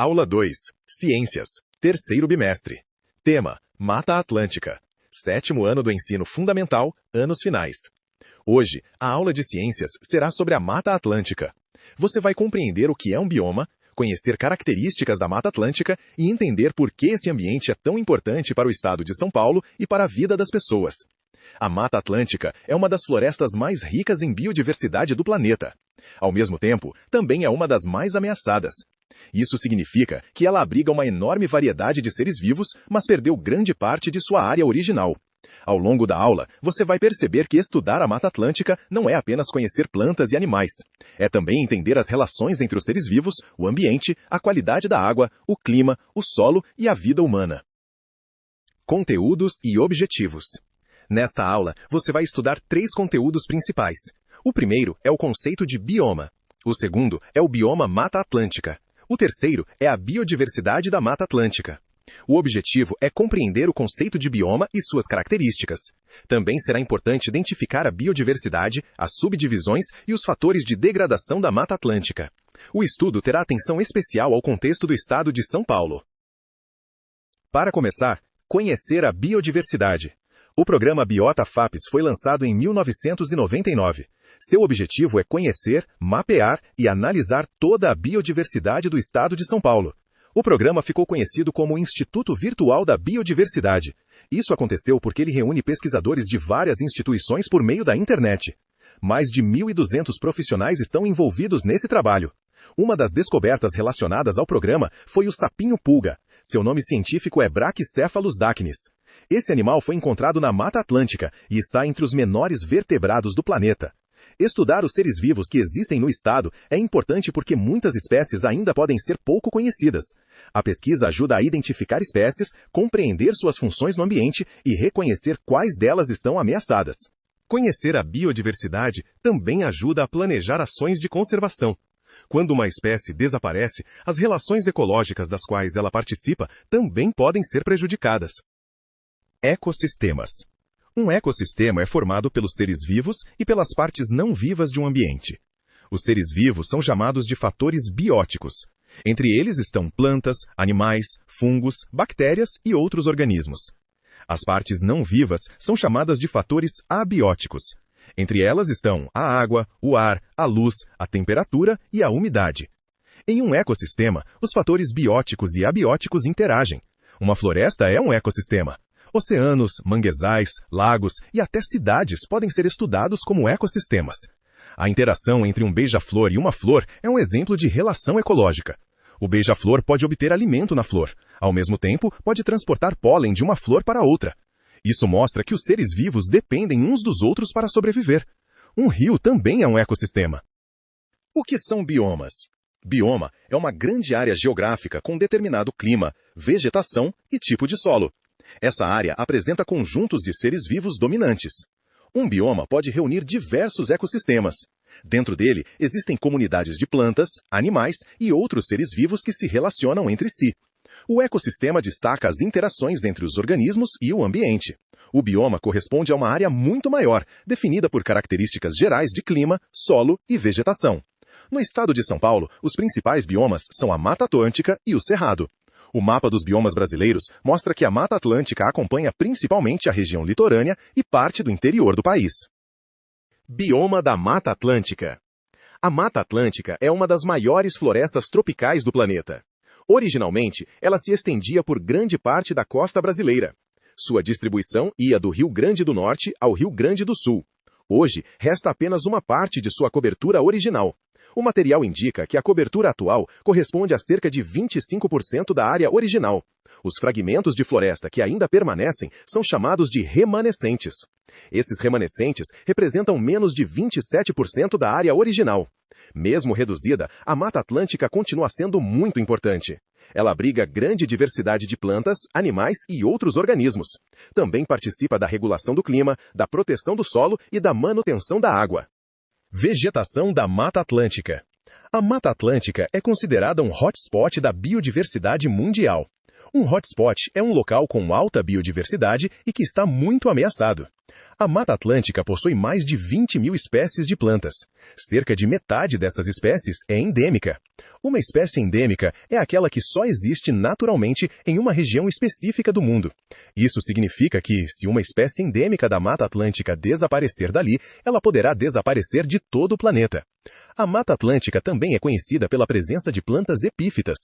Aula 2. Ciências. Terceiro bimestre. Tema: Mata Atlântica. Sétimo ano do ensino fundamental, anos finais. Hoje, a aula de ciências será sobre a Mata Atlântica. Você vai compreender o que é um bioma, conhecer características da Mata Atlântica e entender por que esse ambiente é tão importante para o estado de São Paulo e para a vida das pessoas. A Mata Atlântica é uma das florestas mais ricas em biodiversidade do planeta. Ao mesmo tempo, também é uma das mais ameaçadas. Isso significa que ela abriga uma enorme variedade de seres vivos, mas perdeu grande parte de sua área original. Ao longo da aula, você vai perceber que estudar a Mata Atlântica não é apenas conhecer plantas e animais. É também entender as relações entre os seres vivos, o ambiente, a qualidade da água, o clima, o solo e a vida humana. Conteúdos e objetivos. Nesta aula, você vai estudar 3 conteúdos principais. O primeiro é o conceito de bioma. O segundo é o bioma Mata Atlântica. O terceiro é a biodiversidade da Mata Atlântica. O objetivo é compreender o conceito de bioma e suas características. Também será importante identificar a biodiversidade, as subdivisões e os fatores de degradação da Mata Atlântica. O estudo terá atenção especial ao contexto do estado de São Paulo. Para começar, conhecer a biodiversidade. O programa Biota FAPES foi lançado em 1999. Seu objetivo é conhecer, mapear e analisar toda a biodiversidade do estado de São Paulo. O programa ficou conhecido como Instituto Virtual da Biodiversidade. Isso aconteceu porque ele reúne pesquisadores de várias instituições por meio da internet. Mais de 1.200 profissionais estão envolvidos nesse trabalho. Uma das descobertas relacionadas ao programa foi o sapinho-pulga. Seu nome científico é Brachycephalus dacnis. Esse animal foi encontrado na Mata Atlântica e está entre os menores vertebrados do planeta. Estudar os seres vivos que existem no estado é importante porque muitas espécies ainda podem ser pouco conhecidas. A pesquisa ajuda a identificar espécies, compreender suas funções no ambiente e reconhecer quais delas estão ameaçadas. Conhecer a biodiversidade também ajuda a planejar ações de conservação. Quando uma espécie desaparece, as relações ecológicas das quais ela participa também podem ser prejudicadas. Ecossistemas. Um ecossistema é formado pelos seres vivos e pelas partes não vivas de um ambiente. Os seres vivos são chamados de fatores bióticos. Entre eles estão plantas, animais, fungos, bactérias e outros organismos. As partes não vivas são chamadas de fatores abióticos. Entre elas estão a água, o ar, a luz, a temperatura e a umidade. Em um ecossistema, os fatores bióticos e abióticos interagem. Uma floresta é um ecossistema. Oceanos, manguezais, lagos e até cidades podem ser estudados como ecossistemas. A interação entre um beija-flor e uma flor é um exemplo de relação ecológica. O beija-flor pode obter alimento na flor. Ao mesmo tempo, pode transportar pólen de uma flor para outra. Isso mostra que os seres vivos dependem uns dos outros para sobreviver. Um rio também é um ecossistema. O que são biomas? Bioma é uma grande área geográfica com determinado clima, vegetação e tipo de solo. Essa área apresenta conjuntos de seres vivos dominantes. Um bioma pode reunir diversos ecossistemas. Dentro dele, existem comunidades de plantas, animais e outros seres vivos que se relacionam entre si. O ecossistema destaca as interações entre os organismos e o ambiente. O bioma corresponde a uma área muito maior, definida por características gerais de clima, solo e vegetação. No estado de São Paulo, os principais biomas são a Mata Atlântica e o Cerrado. O mapa dos biomas brasileiros mostra que a Mata Atlântica acompanha principalmente a região litorânea e parte do interior do país. Bioma da Mata Atlântica. A Mata Atlântica é uma das maiores florestas tropicais do planeta. Originalmente, ela se estendia por grande parte da costa brasileira. Sua distribuição ia do Rio Grande do Norte ao Rio Grande do Sul. Hoje, resta apenas uma parte de sua cobertura original. O material indica que a cobertura atual corresponde a cerca de 25% da área original. Os fragmentos de floresta que ainda permanecem são chamados de remanescentes. Esses remanescentes representam menos de 27% da área original. Mesmo reduzida, a Mata Atlântica continua sendo muito importante. Ela abriga grande diversidade de plantas, animais e outros organismos. Também participa da regulação do clima, da proteção do solo e da manutenção da água. Vegetação da Mata Atlântica. A Mata Atlântica é considerada um hotspot da biodiversidade mundial. Um hotspot é um local com alta biodiversidade e que está muito ameaçado. A Mata Atlântica possui mais de 20 mil espécies de plantas. Cerca de metade dessas espécies é endêmica. Uma espécie endêmica é aquela que só existe naturalmente em uma região específica do mundo. Isso significa que, se uma espécie endêmica da Mata Atlântica desaparecer dali, ela poderá desaparecer de todo o planeta. A Mata Atlântica também é conhecida pela presença de plantas epífitas.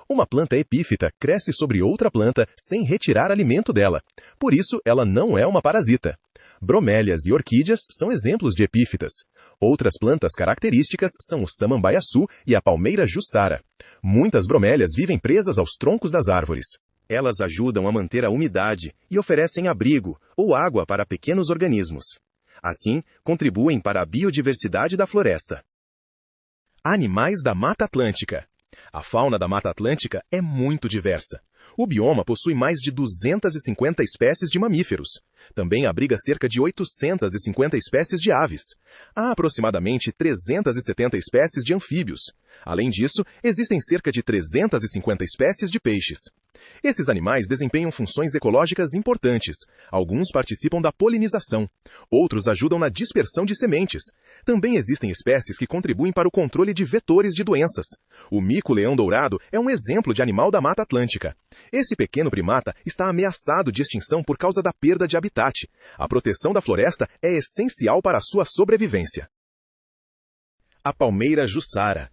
Uma planta epífita cresce sobre outra planta sem retirar alimento dela. Por isso, ela não é uma parasita. Bromélias e orquídeas são exemplos de epífitas. Outras plantas características são o samambaiaçu e a palmeira jussara. Muitas bromélias vivem presas aos troncos das árvores. Elas ajudam a manter a umidade e oferecem abrigo ou água para pequenos organismos. Assim, contribuem para a biodiversidade da floresta. Animais da Mata Atlântica. A fauna da Mata Atlântica é muito diversa. O bioma possui mais de 250 espécies de mamíferos. Também abriga cerca de 850 espécies de aves. Há aproximadamente 370 espécies de anfíbios. Além disso, existem cerca de 350 espécies de peixes. Esses animais desempenham funções ecológicas importantes. Alguns participam da polinização. Outros ajudam na dispersão de sementes. Também existem espécies que contribuem para o controle de vetores de doenças. O mico-leão-dourado é um exemplo de animal da Mata Atlântica. Esse pequeno primata está ameaçado de extinção por causa da perda de habitat. A proteção da floresta é essencial para a sua sobrevivência. A palmeira jussara.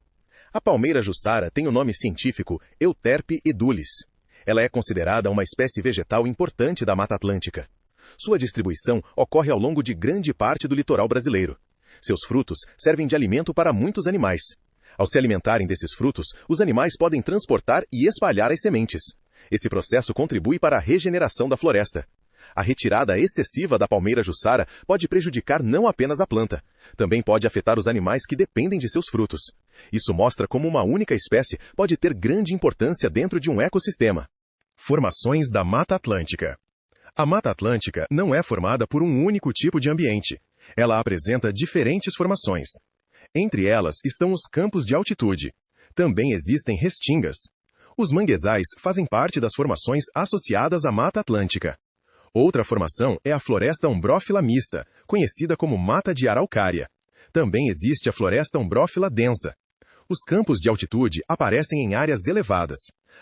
A palmeira jussara tem o nome científico Euterpe edulis. Ela é considerada uma espécie vegetal importante da Mata Atlântica. Sua distribuição ocorre ao longo de grande parte do litoral brasileiro. Seus frutos servem de alimento para muitos animais. Ao se alimentarem desses frutos, os animais podem transportar e espalhar as sementes. Esse processo contribui para a regeneração da floresta. A retirada excessiva da palmeira jussara pode prejudicar não apenas a planta, também pode afetar os animais que dependem de seus frutos. Isso mostra como uma única espécie pode ter grande importância dentro de um ecossistema. Formações da Mata Atlântica. A Mata Atlântica não é formada por um único tipo de ambiente. Ela apresenta diferentes formações. Entre elas estão os campos de altitude. Também existem restingas. Os manguezais fazem parte das formações associadas à Mata Atlântica. Outra formação é a floresta umbrófila mista, conhecida como mata de araucária. Também existe a floresta umbrófila densa. Os campos de altitude aparecem em áreas elevadas.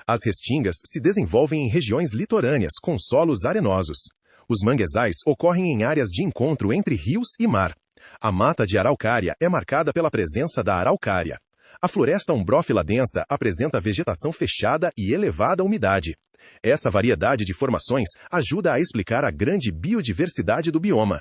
As restingas se desenvolvem em regiões litorâneas com solos arenosos. Os manguezais ocorrem em áreas de encontro entre rios e mar. A mata de araucária é marcada pela presença da araucária. A floresta umbrófila densa apresenta vegetação fechada e elevada umidade. Essa variedade de formações ajuda a explicar a grande biodiversidade do bioma.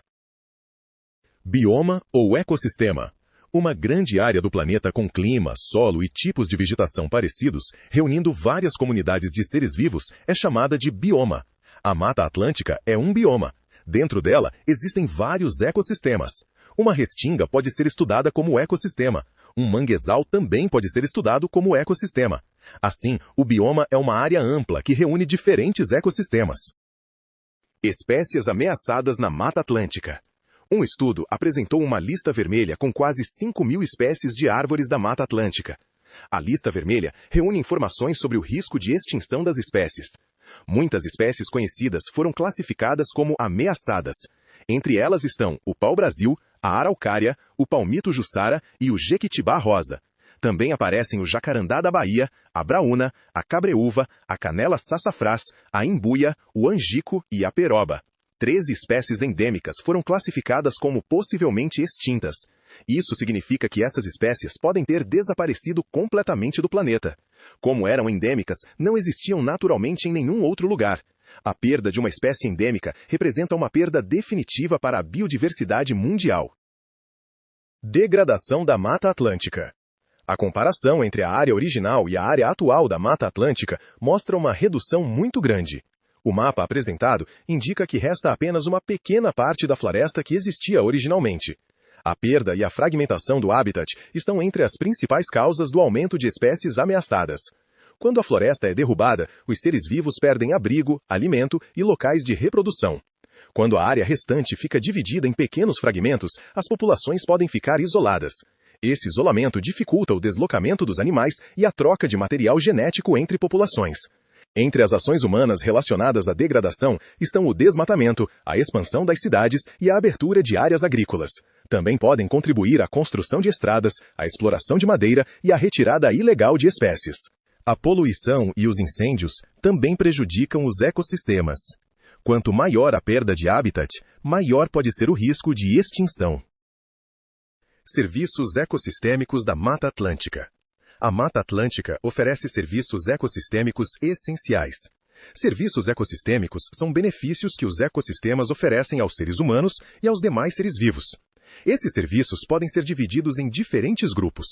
Bioma ou ecossistema. Uma grande área do planeta com clima, solo e tipos de vegetação parecidos, reunindo várias comunidades de seres vivos, é chamada de bioma. A Mata Atlântica é um bioma. Dentro dela, existem vários ecossistemas. Uma restinga pode ser estudada como ecossistema. Um manguezal também pode ser estudado como ecossistema. Assim, o bioma é uma área ampla que reúne diferentes ecossistemas. Espécies ameaçadas na Mata Atlântica. Um estudo apresentou uma lista vermelha com quase 5.000 espécies de árvores da Mata Atlântica. A lista vermelha reúne informações sobre o risco de extinção das espécies. Muitas espécies conhecidas foram classificadas como ameaçadas. Entre elas estão o pau-brasil, a araucária, o palmito jussara e o jequitibá rosa. Também aparecem o jacarandá da Bahia, a braúna, a cabreúva, a canela sassafrás, a imbuia, o angico e a peroba. 13 espécies endêmicas foram classificadas como possivelmente extintas. Isso significa que essas espécies podem ter desaparecido completamente do planeta. Como eram endêmicas, não existiam naturalmente em nenhum outro lugar. A perda de uma espécie endêmica representa uma perda definitiva para a biodiversidade mundial. Degradação da Mata Atlântica. A comparação entre a área original e a área atual da Mata Atlântica mostra uma redução muito grande. O mapa apresentado indica que resta apenas uma pequena parte da floresta que existia originalmente. A perda e a fragmentação do habitat estão entre as principais causas do aumento de espécies ameaçadas. Quando a floresta é derrubada, os seres vivos perdem abrigo, alimento e locais de reprodução. Quando a área restante fica dividida em pequenos fragmentos, as populações podem ficar isoladas. Esse isolamento dificulta o deslocamento dos animais e a troca de material genético entre populações. Entre as ações humanas relacionadas à degradação estão o desmatamento, a expansão das cidades e a abertura de áreas agrícolas. Também podem contribuir à construção de estradas, a exploração de madeira e a retirada ilegal de espécies. A poluição e os incêndios também prejudicam os ecossistemas. Quanto maior a perda de habitat, maior pode ser o risco de extinção. Serviços ecossistêmicos da Mata Atlântica. A Mata Atlântica oferece serviços ecossistêmicos essenciais. Serviços ecossistêmicos são benefícios que os ecossistemas oferecem aos seres humanos e aos demais seres vivos. Esses serviços podem ser divididos em diferentes grupos.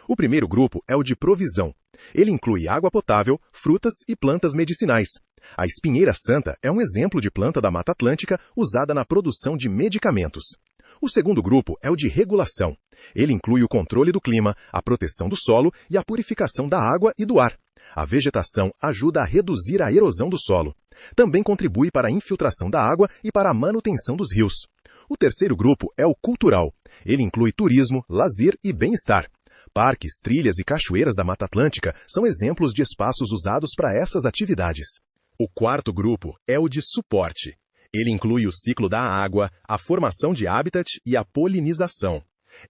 O primeiro grupo é o de provisão. Ele inclui água potável, frutas e plantas medicinais. A espinheira santa é um exemplo de planta da Mata Atlântica usada na produção de medicamentos. O segundo grupo é o de regulação. Ele inclui o controle do clima, a proteção do solo e a purificação da água e do ar. A vegetação ajuda a reduzir a erosão do solo. Também contribui para a infiltração da água e para a manutenção dos rios. O terceiro grupo é o cultural. Ele inclui turismo, lazer e bem-estar. Parques, trilhas e cachoeiras da Mata Atlântica são exemplos de espaços usados para essas atividades. O quarto grupo é o de suporte. Ele inclui o ciclo da água, a formação de habitat e a polinização.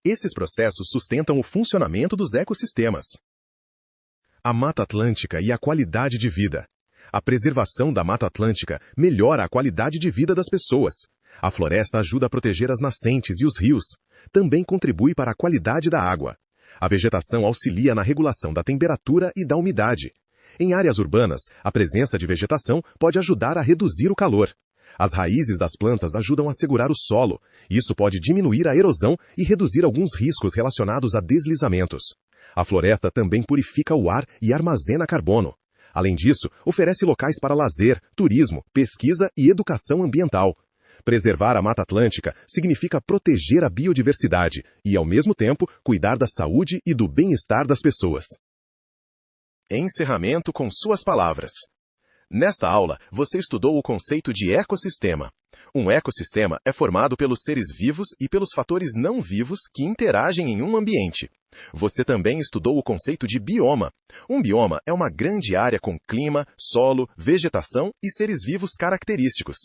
Esses processos sustentam o funcionamento dos ecossistemas. A Mata Atlântica e a qualidade de vida. A preservação da Mata Atlântica melhora a qualidade de vida das pessoas. A floresta ajuda a proteger as nascentes e os rios. Também contribui para a qualidade da água. A vegetação auxilia na regulação da temperatura e da umidade. Em áreas urbanas, a presença de vegetação pode ajudar a reduzir o calor. As raízes das plantas ajudam a segurar o solo. Isso pode diminuir a erosão e reduzir alguns riscos relacionados a deslizamentos. A floresta também purifica o ar e armazena carbono. Além disso, oferece locais para lazer, turismo, pesquisa e educação ambiental. Preservar a Mata Atlântica significa proteger a biodiversidade e, ao mesmo tempo, cuidar da saúde e do bem-estar das pessoas. Encerramento com suas palavras. Nesta aula, você estudou o conceito de ecossistema. Um ecossistema é formado pelos seres vivos e pelos fatores não vivos que interagem em um ambiente. Você também estudou o conceito de bioma. Um bioma é uma grande área com clima, solo, vegetação e seres vivos característicos.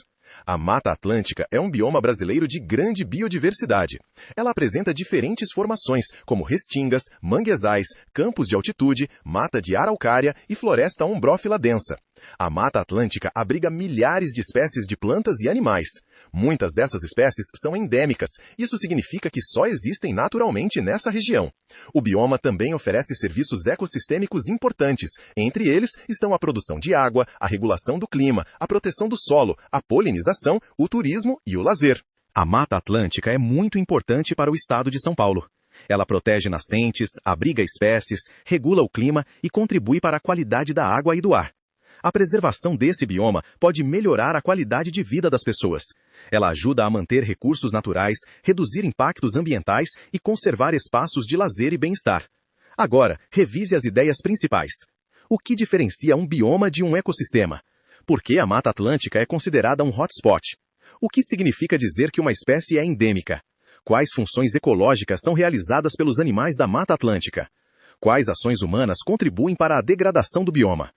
A Mata Atlântica é um bioma brasileiro de grande biodiversidade. Ela apresenta diferentes formações, como restingas, manguezais, campos de altitude, mata de araucária e floresta ombrófila densa. A Mata Atlântica abriga milhares de espécies de plantas e animais. Muitas dessas espécies são endêmicas. Isso significa que só existem naturalmente nessa região. O bioma também oferece serviços ecossistêmicos importantes. Entre eles estão a produção de água, a regulação do clima, a proteção do solo, a polinização, o turismo e o lazer. A Mata Atlântica é muito importante para o estado de São Paulo. Ela protege nascentes, abriga espécies, regula o clima e contribui para a qualidade da água e do ar. A preservação desse bioma pode melhorar a qualidade de vida das pessoas. Ela ajuda a manter recursos naturais, reduzir impactos ambientais e conservar espaços de lazer e bem-estar. Agora, revise as ideias principais. O que diferencia um bioma de um ecossistema? Por que a Mata Atlântica é considerada um hotspot? O que significa dizer que uma espécie é endêmica? Quais funções ecológicas são realizadas pelos animais da Mata Atlântica? Quais ações humanas contribuem para a degradação do bioma?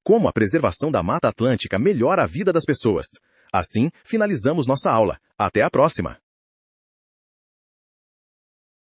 Como a preservação da Mata Atlântica melhora a vida das pessoas? Assim, finalizamos nossa aula. Até a próxima!